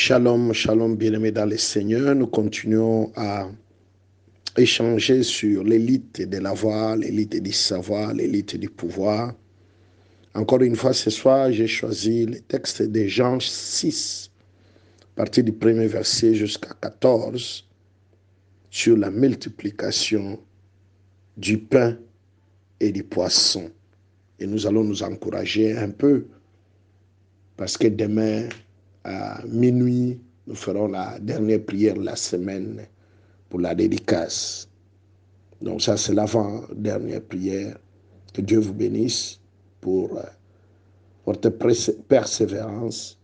Shalom, shalom, bien-aimés dans le Seigneur. Nous continuons à échanger sur l'élite de la voix, l'élite du savoir, l'élite du pouvoir. Encore une fois, ce soir, j'ai choisi le texte de Jean 6, à partir du premier verset jusqu'à 14, sur la multiplication du pain et du poisson. Et nous allons nous encourager un peu, parce que demain, à minuit, nous ferons la dernière prière de la semaine pour la dédicace. Donc ça, c'est l'avant-dernière prière. Que Dieu vous bénisse pour votre persévérance.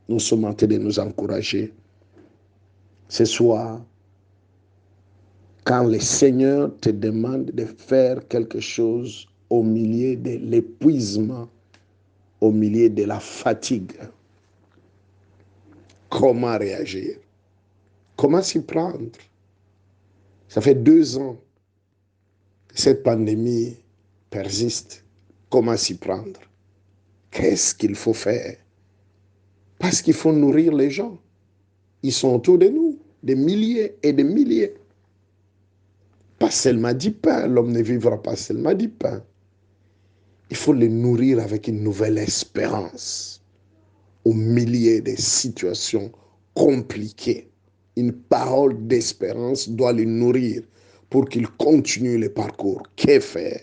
Nous sommes en train de nous encourager. Ce soir, quand le Seigneur te demande de faire quelque chose au milieu de l'épuisement, au milieu de la fatigue, comment réagir? Comment s'y prendre? Ça fait 2 ans que cette pandémie persiste. Comment s'y prendre? Qu'est-ce qu'il faut faire? Parce qu'il faut nourrir les gens. Ils sont autour de nous, des milliers et des milliers. Pas seulement du pain, l'homme ne vivra pas seulement du pain. Il faut les nourrir avec une nouvelle espérance au milieu des situations compliquées. Une parole d'espérance doit les nourrir pour qu'ils continuent le parcours. Que faire?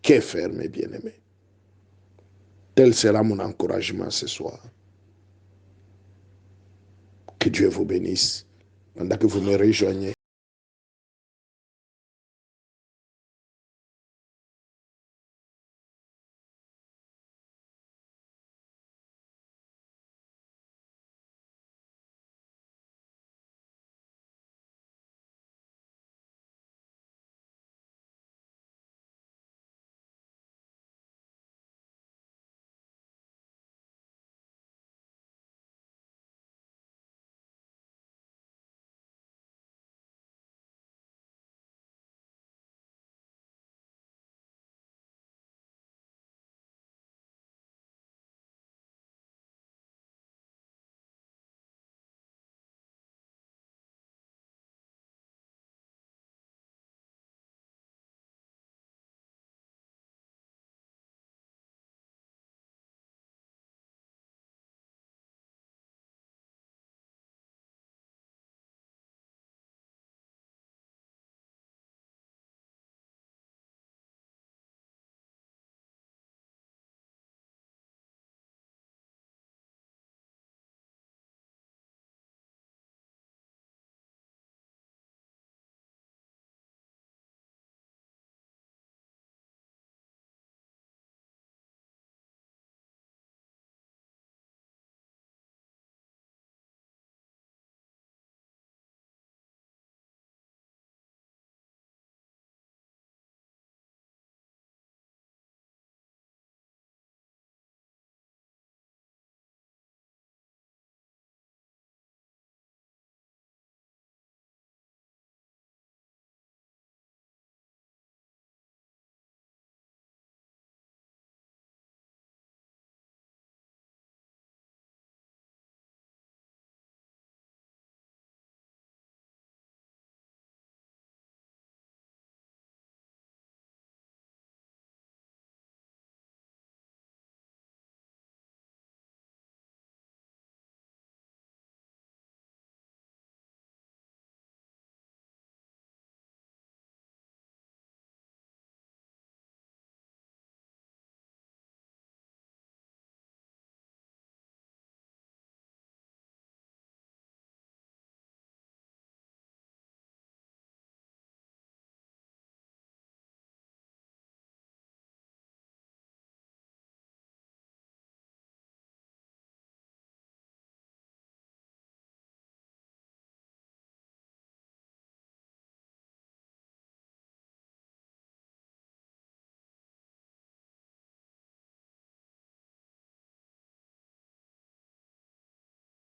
Que faire, mes bien-aimés? Tel sera mon encouragement ce soir. Que Dieu vous bénisse pendant que vous me rejoignez.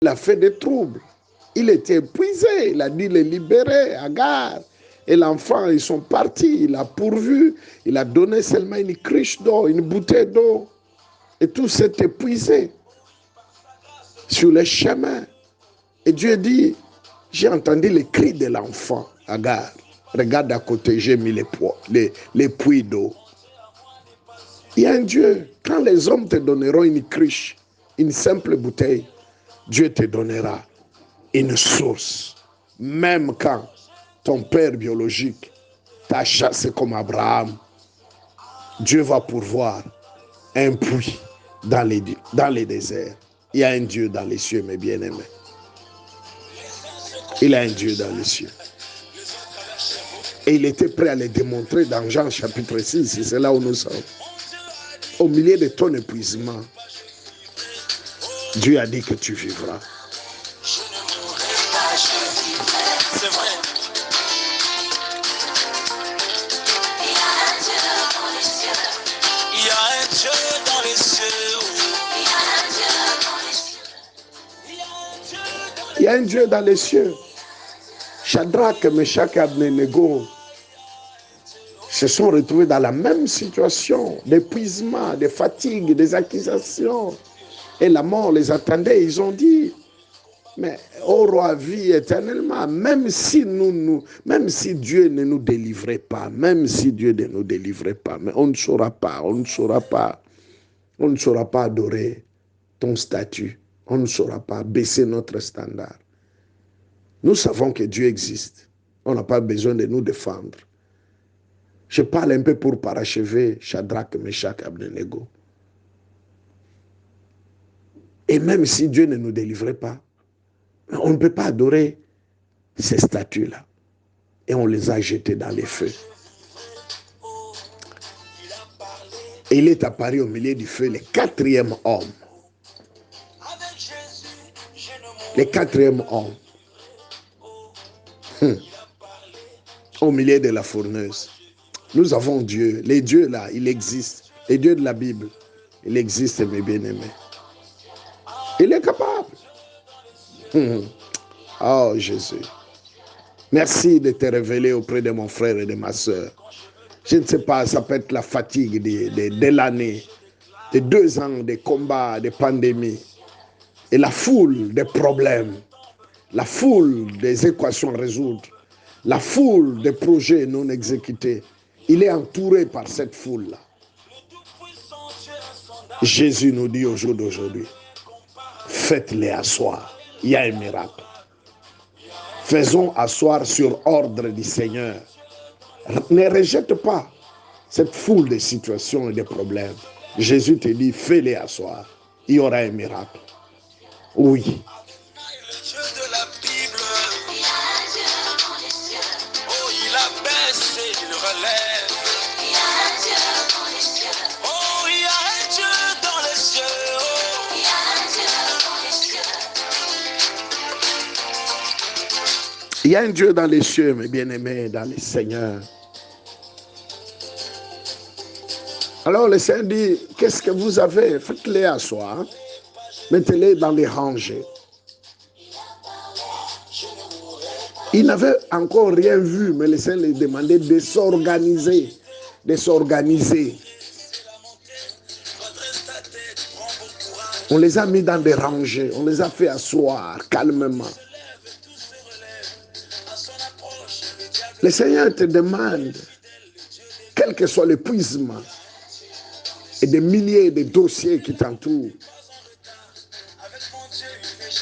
Il a fait des troubles. Il était épuisé. Il a dit les libérer, Agar. Et l'enfant, ils sont partis. Il a pourvu. Il a donné seulement une cruche d'eau, une bouteille d'eau. Et tout s'est épuisé sur les chemins. Et Dieu dit, j'ai entendu les cris de l'enfant. Agar, regarde à côté, j'ai mis les puits d'eau. Il y a un Dieu. Quand les hommes te donneront une cruche, une simple bouteille, Dieu te donnera une source. Même quand ton père biologique t'a chassé comme Abraham, Dieu va pourvoir un puits dans les déserts. Il y a un Dieu dans les cieux, mes bien-aimés. Il y a un Dieu dans les cieux. Et il était prêt à le démontrer dans Jean chapitre 6. Et c'est là où nous sommes. Au milieu de ton épuisement, Dieu a dit que tu vivras. C'est vrai. Il y a un Dieu dans les cieux. Il y a un Dieu dans les cieux. Shadrach, Meshach et Abednego se sont retrouvés dans la même situation d'épuisement, de fatigue, des accusations. Et la mort les attendait. Ils ont dit, mais ô roi, vie éternellement, même si Dieu ne nous délivrait pas, mais on ne saura pas adorer ton statut. On ne saura pas baisser notre standard. Nous savons que Dieu existe. On n'a pas besoin de nous défendre. Je parle un peu pour parachever Shadrach, Meshach et Abednego. Et même si Dieu ne nous délivrait pas, on ne peut pas adorer ces statues-là. Et on les a jetés dans les feux. Et il est apparu au milieu du feu le quatrième homme. Le quatrième homme. Au milieu de la fourneuse. Nous avons Dieu. Les dieux là, il existe. Les dieux de la Bible, il existe, mes bien-aimés. Il est capable. Oh Jésus. Merci de te révéler auprès de mon frère et de ma soeur. Je ne sais pas, ça peut être la fatigue de l'année, de 2 ans de combats, de pandémie, et la foule des problèmes, la foule des équations à résoudre, la foule des projets non exécutés. Il est entouré par cette foule-là. Jésus nous dit au jour d'aujourd'hui, faites-les asseoir. Il y a un miracle. Faisons asseoir sur ordre du Seigneur. Ne rejette pas cette foule de situations et de problèmes. Jésus te dit, fais-les asseoir. Il y aura un miracle. Oui. Il y a un Dieu dans les cieux, mes bien-aimés, dans les seigneurs. Alors le Seigneur dit, qu'est-ce que vous avez? Faites-les asseoir. Mettez-les dans les rangées. Il n'avait encore rien vu, mais le Seigneur lui demandait de s'organiser. De s'organiser. On les a mis dans des rangées. On les a fait asseoir calmement. Le Seigneur te demande, quel que soit l'épuisement et des milliers de dossiers qui t'entourent,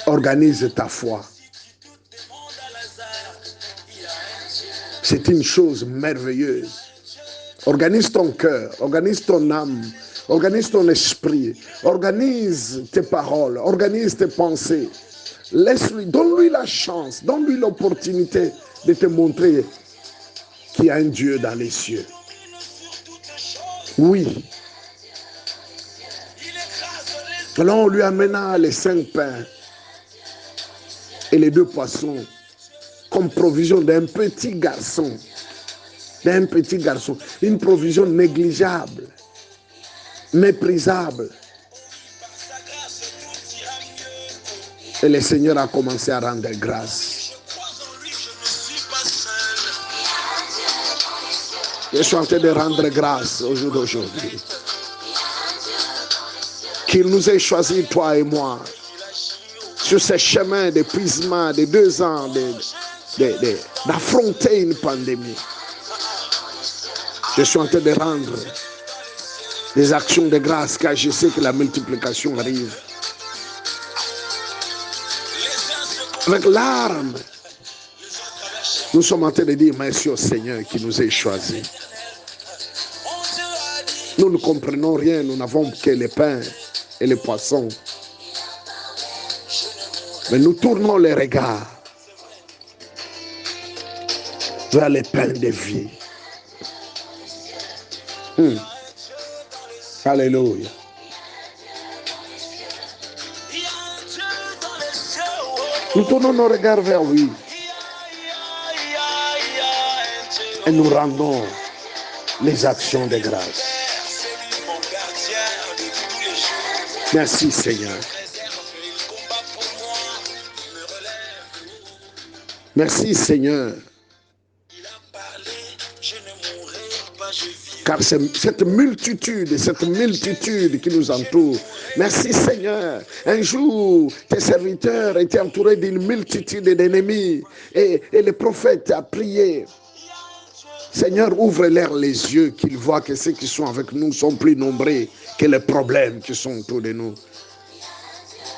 organise ta foi. C'est une chose merveilleuse. Organise ton cœur, organise ton âme, organise ton esprit, organise tes paroles, organise tes pensées. Laisse-lui, donne-lui la chance, donne-lui l'opportunité de te montrer qu'il y a un Dieu dans les cieux. Oui. Alors on lui amena les 5 pains et les 2 poissons comme provision d'un petit garçon. Une provision négligeable, méprisable. Et le Seigneur a commencé à rendre grâce. Je suis en train de rendre grâce au jour d'aujourd'hui. Qu'il nous ait choisi, toi et moi, sur ces chemins d'épuisement de 2 ans, d'affronter une pandémie. Je suis en train de rendre des actions de grâce car je sais que la multiplication arrive. Avec larmes, nous sommes en train de dire merci au Seigneur qui nous a choisis. Nous ne comprenons rien, nous n'avons que les pains et les poissons. Mais nous tournons les regards vers les pains de vie. Alléluia. Nous tournons nos regards vers lui. Et nous rendons les actions de grâce. Merci Seigneur. Merci Seigneur. Car cette multitude qui nous entoure. Merci Seigneur. Un jour, tes serviteurs étaient entourés d'une multitude d'ennemis. Et le prophète a prié. Seigneur, ouvre-leur les yeux, qu'ils voient que ceux qui sont avec nous sont plus nombreux que les problèmes qui sont autour de nous.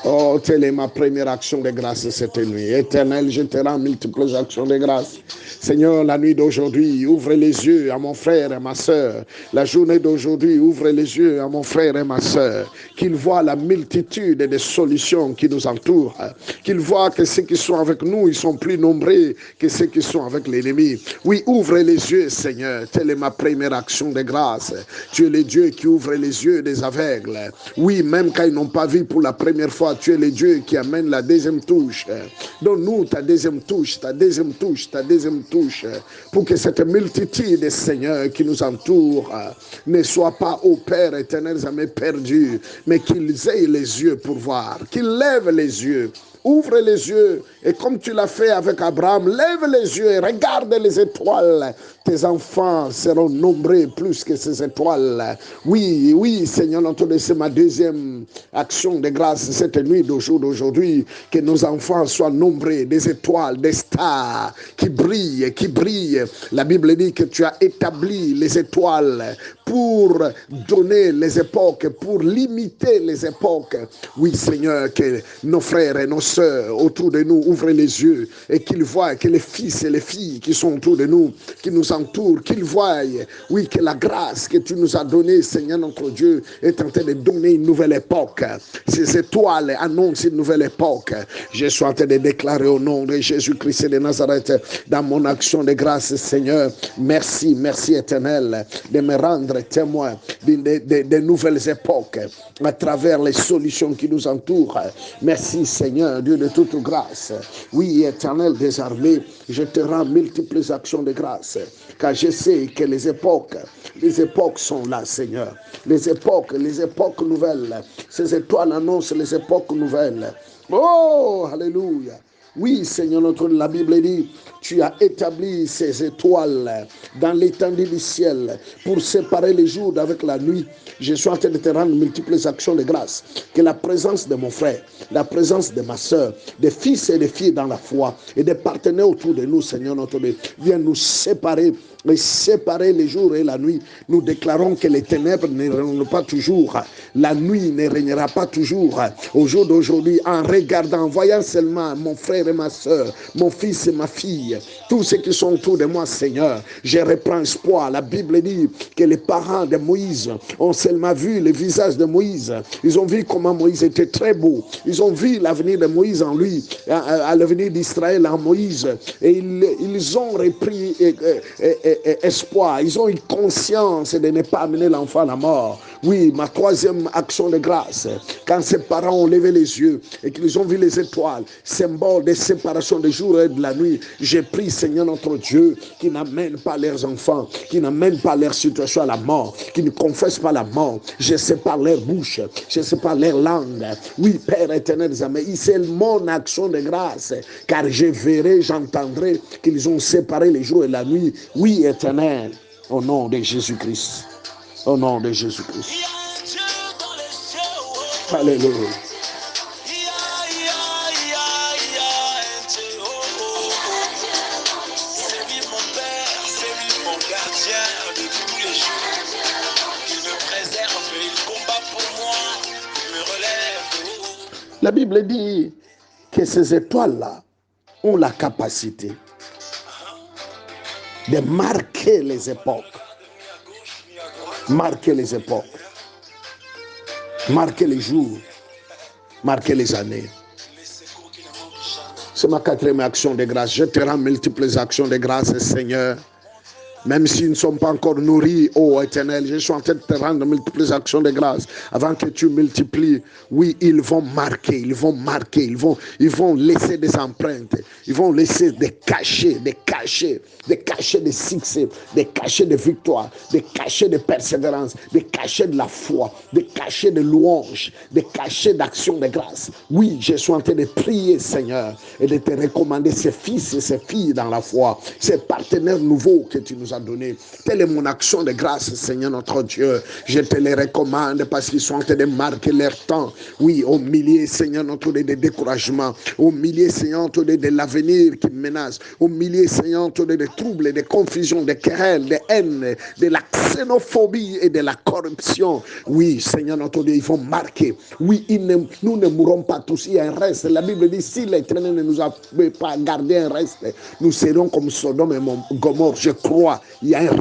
Oh, telle est ma première action de grâce cette nuit. Éternel, je te rends multiples actions de grâce. Seigneur, la nuit d'aujourd'hui, ouvre les yeux à mon frère et ma soeur. La journée d'aujourd'hui, ouvre les yeux à mon frère et ma soeur. Qu'ils voient la multitude de solutions qui nous entourent. Qu'ils voient que ceux qui sont avec nous, ils sont plus nombreux que ceux qui sont avec l'ennemi. Oui, ouvre les yeux, Seigneur. Telle est ma première action de grâce. Tu es le Dieu qui ouvre les yeux des aveugles. Oui, même quand ils n'ont pas vu pour la première fois, tu es le Dieu qui amène la deuxième touche. Donne-nous ta deuxième touche, pour que cette multitude, Seigneur, qui nous entoure, ne soit pas, ô Père éternel, jamais perdus, mais qu'ils aient les yeux pour voir, qu'ils lèvent les yeux. Ouvre les yeux et comme tu l'as fait avec Abraham, lève les yeux et regarde les étoiles. Tes enfants seront nombreux plus que ces étoiles. Oui, Seigneur, notre Dieu, c'est ma deuxième action de grâce cette nuit d'aujourd'hui. Que nos enfants soient nombreux, des étoiles, des stars qui brillent. La Bible dit que tu as établi les étoiles pour donner les époques, pour limiter les époques. Oui, Seigneur, que nos frères et nos sœurs autour de nous ouvrent les yeux et qu'ils voient que les fils et les filles qui sont autour de nous, qui nous entourent, qu'ils voient, oui, que la grâce que tu nous as donnée, Seigneur notre Dieu, est en train de donner une nouvelle époque. Ces étoiles annoncent une nouvelle époque. Je suis en train de déclarer au nom de Jésus-Christ de Nazareth, dans mon action de grâce, Seigneur, merci éternel, de me rendre témoin de nouvelles époques à travers les solutions qui nous entourent. Merci Seigneur, Dieu de toute grâce. Oui, éternel des armées, je te rends multiples actions de grâce, car je sais que les époques sont là, Seigneur. Les époques nouvelles. Ces étoiles annoncent les époques nouvelles. Oh, alléluia. Oui, Seigneur, la Bible dit, tu as établi ces étoiles dans l'étendue du ciel pour séparer les jours d'avec la nuit. Je suis en train de te rendre multiples actions de grâce. Que la présence de mon frère, la présence de ma soeur, des fils et des filles dans la foi et des partenaires autour de nous, Seigneur, notre Dieu, viennent nous séparer et séparer les jours et la nuit. Nous déclarons que les ténèbres ne règneront pas toujours. La nuit ne régnera pas toujours. Au jour d'aujourd'hui, en regardant, en voyant seulement mon frère et ma soeur, mon fils et ma fille, tous ceux qui sont autour de moi, Seigneur, je reprends espoir. La Bible dit que les parents de Moïse ont seulement vu le visage de Moïse. Ils ont vu comment Moïse était très beau. Ils ont vu l'avenir de Moïse en lui, à l'avenir d'Israël en Moïse. Et ils ont repris espoir. Ils ont eu conscience de ne pas amener l'enfant à la mort. Oui, ma troisième action de grâce, quand ces parents ont levé les yeux et qu'ils ont vu les étoiles, symbole de séparation des jours et de la nuit, j'ai pris, Seigneur notre Dieu, qui n'amène pas leurs enfants, qui n'amène pas leur situation à la mort, qui ne confesse pas la mort. Je sépare leur bouche, je sépare leur langue. Oui, Père éternel des amis, c'est mon action de grâce, car je verrai, j'entendrai qu'ils ont séparé les jours et la nuit. Oui, éternel, au nom de Jésus-Christ. Au nom de Jésus-Christ. Alléluia. La Bible dit que ces étoiles-là ont la capacité de marquer les époques. Marquer les époques. Marquer les jours. Marquer les années. C'est ma 4e action de grâce. Je te rends multiples actions de grâce, Seigneur. Même s'ils ne sont pas encore nourris, ô Éternel, je suis en train de te rendre multiples actions de grâce. Avant que tu multiplies, oui, ils vont marquer, ils vont laisser des empreintes. Ils vont laisser des cachets de succès, des cachets de victoire, des cachets de persévérance, des cachets de la foi, des cachets de louange, des cachets d'action de grâce. Oui, je suis en train de prier, Seigneur, et de te recommander ces fils et ces filles dans la foi, ces partenaires nouveaux que tu nous as donnés. Telle est mon action de grâce, Seigneur notre Dieu. Je te les recommande parce qu'ils sont en train de marquer leur temps. Oui, au milieu, Seigneur notre Dieu, des découragements, au milieu, Seigneur notre Dieu, de l'avenir qui menace, au milieu, Seigneur notre Dieu, des troubles, des confusions, des querelles, des haines, de la xénophobie et de la corruption. Oui, Seigneur notre Dieu, ils vont marquer. Oui, nous ne mourrons pas tous, il y a un reste. La Bible dit, si l'Éternel ne nous a pas gardé un reste, nous serons comme Sodome et Gomorrhe. Je crois, il y a un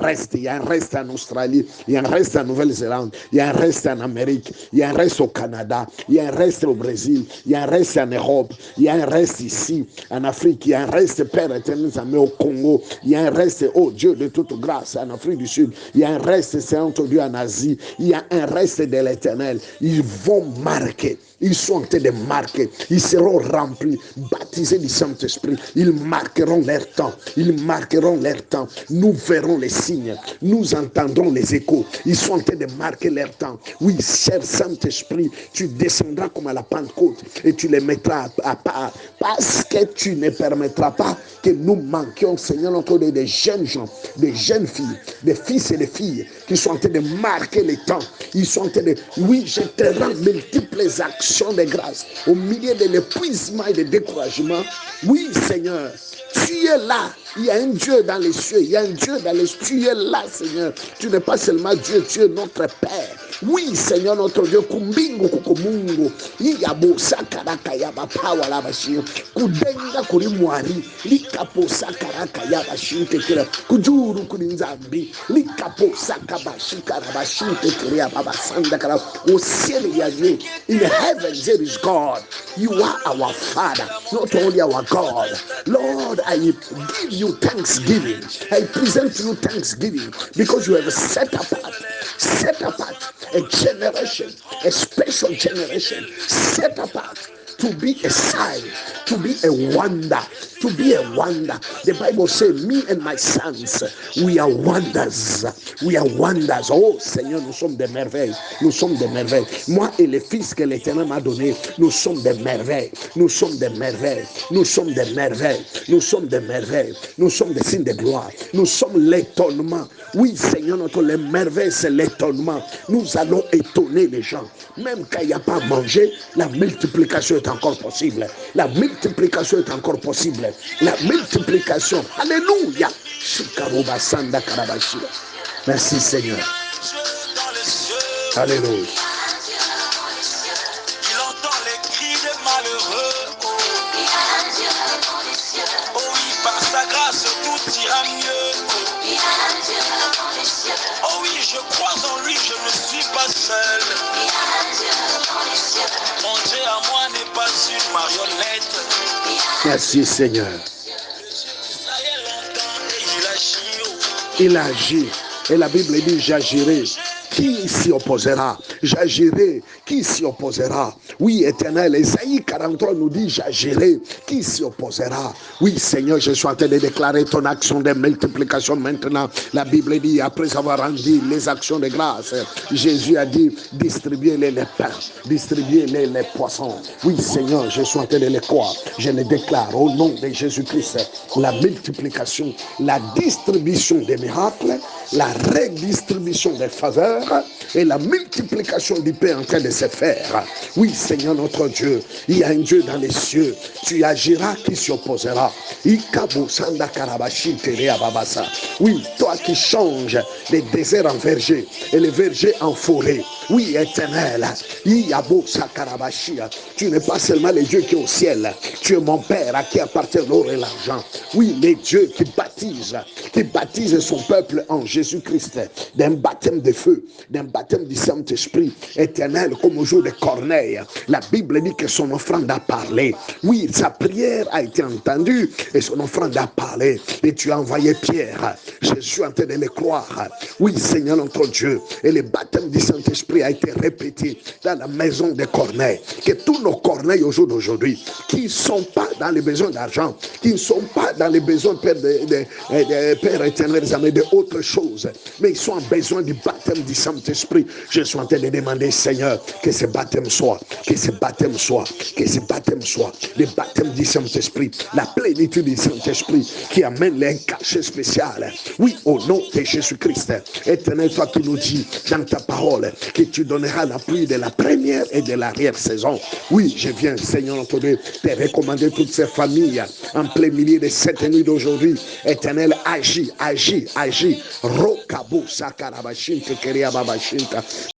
reste en Australie, il y a un reste en Nouvelle-Zélande, il y a un reste en Amérique, il y a un reste au Canada, il y a un reste au Brésil, il y a un reste en Europe, il y a un reste ici en Afrique, il y a un reste, Père éternel, au Congo, il y a un reste, oh Dieu de toute grâce, en Afrique du Sud, il y a un reste, Seigneur Dieu, en Asie, il y a un reste de l'Éternel. Ils vont marquer. Ils sont en train de marquer. Ils seront remplis, baptisés du Saint-Esprit. Ils marqueront leur temps. Ils marqueront leur temps. Nous verrons les signes. Nous entendrons les échos. Ils sont en train de marquer leur temps. Oui, cher Saint-Esprit, tu descendras comme à la Pentecôte et tu les mettras à part. Parce que tu ne permettras pas que nous manquions, Seigneur, notre Dieu, des jeunes gens, des jeunes filles, des fils et des filles qui sont en train de marquer les temps. Ils sont en train de... Oui, je te rends multiples actions de grâce au milieu de l'épuisement et du découragement. Oui, Seigneur, tu es là. Il y a un Dieu dans les cieux, il y a un Dieu dans les cieux. Tu es là, Seigneur. Tu n'es pas seulement Dieu, tu es notre Père. Oui, Seigneur, notre Dieu. Kumbingo kukumungu. Iyabo sakaraka yaba pawa la bashio. Kudenga kurimwari. Likapo sakaraka yaba shintekira. Kujuru kurinzambi. Likapo sakabashika rabashintekira baba sandakara. Au ciel, il y a Dieu. In heaven, there is God. You are our Father, not only our God. Lord, I give you thanksgiving. I present to you thanksgiving because you have set apart a generation, a special generation, set apart to be a sign, to be a wonder, to be a wonder. The Bible says, me and my sons, we are wonders. We are wonders. Oh Seigneur, nous sommes des merveilles. Nous sommes des merveilles. Moi et les fils que l'Éternel m'a donné, nous sommes des merveilles. Nous sommes des merveilles. Nous sommes des merveilles. Nous sommes des merveilles. Nous sommes des signes de gloire. Nous sommes l'étonnement. Oui, Seigneur, les merveilles, c'est l'étonnement. Nous allons étonner les gens. Même quand il n'y a pas à manger, la multiplication est encore possible. La multiplication est encore possible. La multiplication. Alléluia. Merci, Seigneur. Alléluia. Il entend les cris des malheureux. Oh oui, par sa grâce, tout ira mieux. Oh oui, je crois en lui, je ne suis pas seul. Mon Dieu à moi n'est pas une marionnette. Merci, Seigneur. Il agit. Et la Bible dit, j'agirai. Qui s'y opposera? J'agirai. Qui s'y opposera? Oui, Éternel, Ésaïe 43 nous dit, j'agirai. Qui s'y opposera? Oui, Seigneur, je suis en train de déclarer ton action de multiplication maintenant. La Bible dit, après avoir rendu les actions de grâce, Jésus a dit, distribuez-les les pains, distribuez-les les poissons. Oui, Seigneur, je suis en train de les croire. Je les déclare au nom de Jésus-Christ. La multiplication, la distribution des miracles, la redistribution des faveurs, heure et la multiplication du pain en train de se faire. Oui, Seigneur notre Dieu, il y a un Dieu dans les cieux. Tu agiras, qui s'y opposera? Oui, toi qui changes les déserts en verger et les vergers en forêt. Oui, Éternel, tu n'es pas seulement le Dieu qui est au ciel, tu es mon Père à qui appartient l'or et l'argent. Oui, les dieux qui baptise son peuple en Jésus-Christ, d'un baptême de feu, d'un baptême du Saint-Esprit, Éternel, comme au jour de Corneille. La Bible dit que son offrande a parlé. Oui, sa prière a été entendue et son offrande a parlé. Et tu as envoyé Pierre. Jésus en train de le croire. Oui, Seigneur notre Dieu. Et le baptême du Saint-Esprit a été répété dans la maison de Corneille. Que tous nos Corneilles au jour d'aujourd'hui, qui ne sont pas dans les besoins d'argent, qui ne sont pas dans les besoins, Père éternel, mais d'autres choses, mais ils sont en besoin du baptême du Saint-Esprit. Je suis en train de demander, Seigneur, que ce baptême soit, que ce baptême soit, que ce baptême soit, le baptême du Saint-Esprit, la plénitude du Saint-Esprit qui amène les cachets spécial. Oui, au nom de Jésus-Christ. Éternel, toi qui nous dis dans ta parole que tu donneras la pluie de la première et de l'arrière-saison. Oui, je viens, Seigneur notre Dieu, te recommander toutes ces familles en plein milieu de cette nuit d'aujourd'hui. Éternel, agis. Rokabo sakarabashinta keriababashinta.